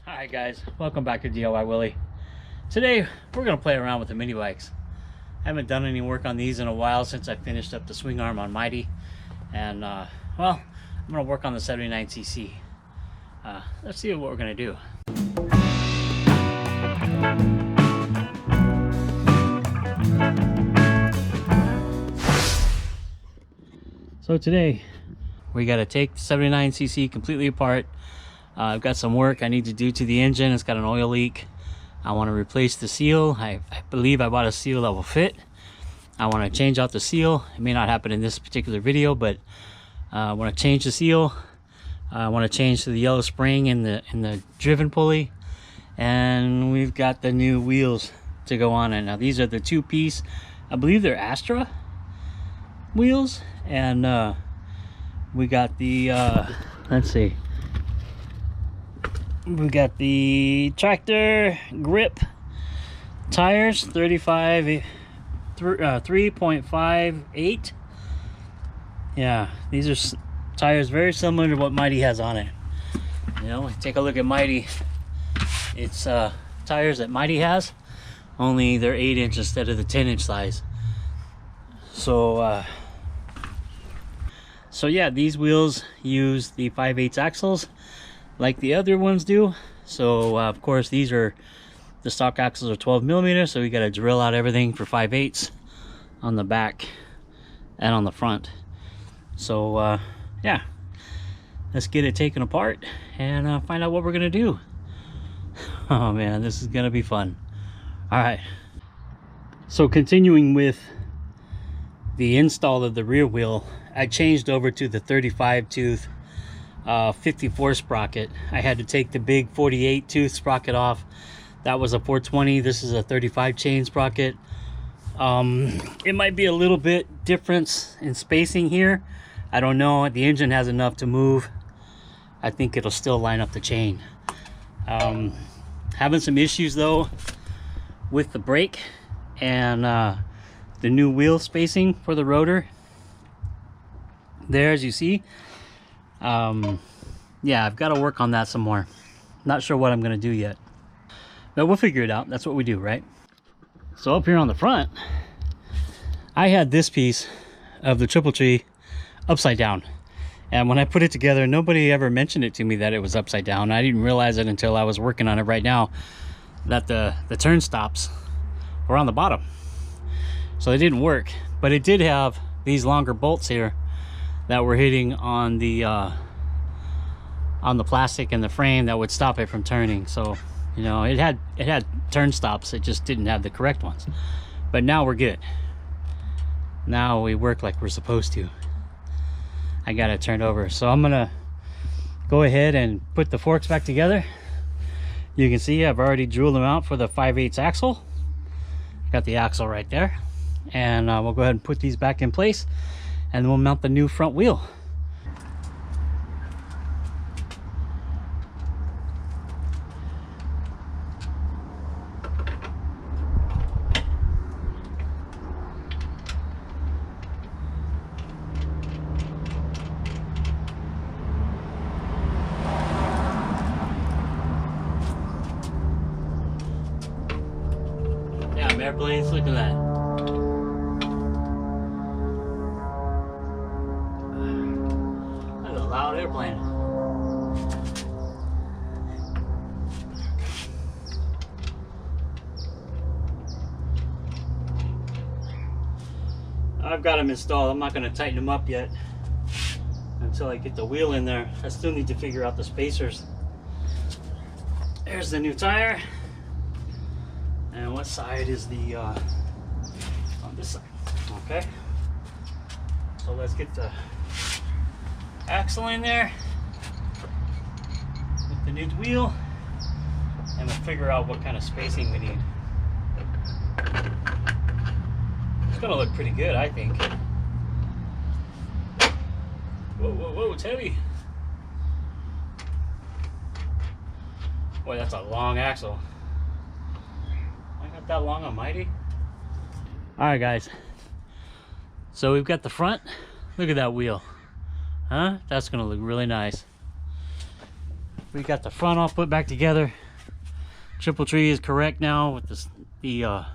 Hi guys, welcome back to DIY Willy. Today we're going to play around with the mini bikes. I haven't done any work on these in a while since I finished up the swing arm on Mighty, and well, I'm going to work on the 79cc. Let's see what we're going to do. So today we got to take the 79cc completely apart. I've got some work I need to do to the engine. It's got an oil leak. I want to replace the seal. I believe I bought a seal that will fit. I want to change out the seal. It may not happen in this particular video, but I want to change the seal. I want to change to the yellow spring in the driven pulley, and we've got the new wheels to go on it. Now these are the two-piece, I believe they're Astra wheels, and we got the let's see, we got the tractor grip tires, 3.58. Yeah, these are tires very similar to what Mighty has on it. You know, take a look at Mighty. It's tires that Mighty has, only they're 8-inch instead of the 10-inch size. So yeah, these wheels use the 5/8 axles like the other ones do. So of course these are, the stock axles are 12 millimeters, so we got to drill out everything for 5/8 on the back and on the front. So yeah, let's get it taken apart and find out what we're gonna do. Oh man, this is gonna be fun. All right, so continuing with the install of the rear wheel, I changed over to the 35 tooth 54 sprocket. I had to take the big 48 tooth sprocket off. That was a 420. This is a 35 chain sprocket. It might be a little bit difference in spacing here. I don't know. The engine has enough to move. I think it'll still line up the chain. Having some issues though with the brake and the new wheel spacing for the rotor there, as you see. Yeah, I've got to work on that some more. Not sure what I'm going to do yet, but we'll figure it out. That's what we do, right? So up here on the front, I had this piece of the triple tree upside down, and when I put it together, nobody ever mentioned it to me that it was upside down. I didn't realize it until I was working on it right now, that the turn stops were on the bottom, so it didn't work. But it did have these longer bolts here that were hitting on the plastic and the frame that would stop it from turning. So you know, it had turn stops, it just didn't have the correct ones. But now we're good. Now we work like we're supposed to. I got it turned over, so I'm gonna go ahead and put the forks back together. You can see I've already drilled them out for the 5/8 axle. Got the axle right there, and we'll go ahead and put these back in place, and then we'll mount the new front wheel. Yeah, airplanes, look at that. That's a loud airplane. I've got them installed. I'm not going to tighten them up yet until I get the wheel in there. I still need to figure out the spacers. There's the new tire. And what side is the on this side? Okay, so let's get the axle in there with the new wheel, and we'll figure out what kind of spacing we need. It's gonna look pretty good, I think. Whoa, whoa, whoa, it's heavy. Boy, that's a long axle. I got that long on Mighty. Alright guys, so we've got the front. Look at that wheel. Huh? That's gonna look really nice. We got the front all put back together. Triple tree is correct now with the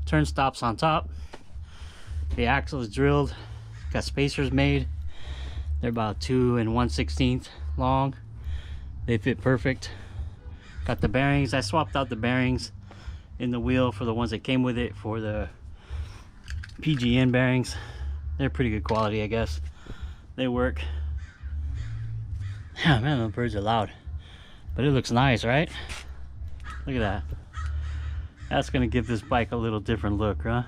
turn stops on top. The axle is drilled. Got spacers made. They're about 2 1/16 long. They fit perfect. Got the bearings. I swapped out the bearings in the wheel for the ones that came with it for the PGN bearings. They're pretty good quality, I guess. They work. Yeah, man, those birds are loud. But it looks nice, right? Look at that. That's gonna give this bike a little different look, huh?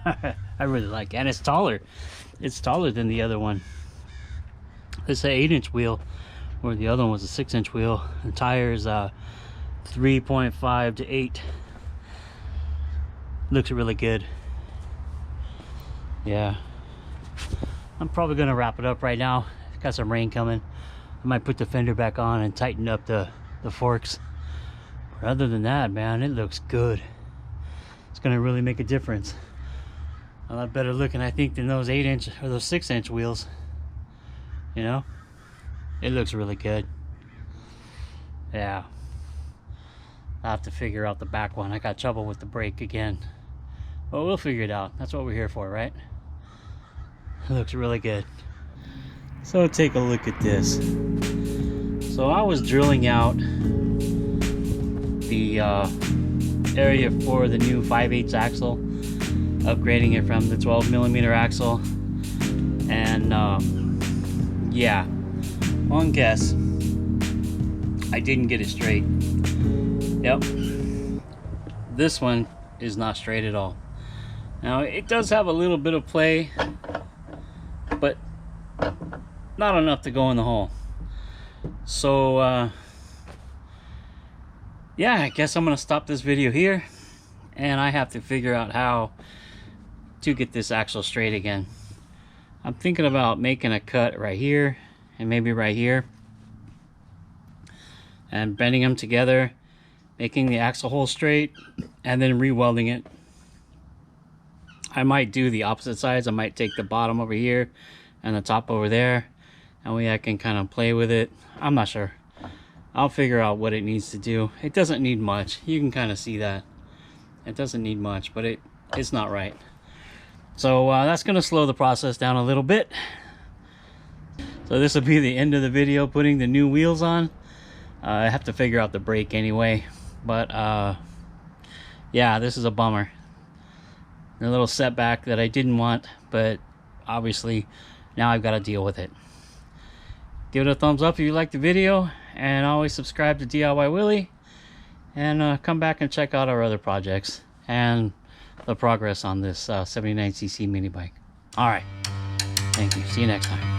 I really like it. And it's taller. It's taller than the other one. This is an 8-inch wheel, where the other one was a 6-inch wheel. The tires 3.5 to 8. Looks really good. Yeah. I'm probably gonna wrap it up right now. Got some rain coming. I might put the fender back on and tighten up the forks. But other than that, man, it looks good. It's gonna really make a difference. A lot better looking, I think, than those 8-inch or those 6-inch wheels. You know, it looks really good. Yeah, I'll have to figure out the back one. I got trouble with the brake again, but we'll figure it out. That's what we're here for, right? It looks really good. So take a look at this. So I was drilling out the area for the new 5/8 axle, upgrading it from the 12mm axle, and yeah, one guess, I didn't get it straight. Yep, this one is not straight at all. Now it does have a little bit of play, but not enough to go in the hole. So yeah, I guess I'm gonna stop this video here, and I have to figure out how to get this axle straight again. I'm thinking about making a cut right here and maybe right here and bending them together, making the axle hole straight, and then re-welding it. I might do the opposite sides. I might take the bottom over here and the top over there, and I can kind of play with it. I'm not sure. I'll figure out what it needs to do. It doesn't need much. You can kind of see that. It doesn't need much, but it's not right. So that's going to slow the process down a little bit. So this will be the end of the video, putting the new wheels on. I have to figure out the brake anyway. But yeah, this is a bummer. A little setback that I didn't want, but obviously now I've got to deal with it. Give it a thumbs up if you liked the video, and always subscribe to DIY Willy, and come back and check out our other projects and the progress on this 79cc mini bike. All right, thank you. See you next time.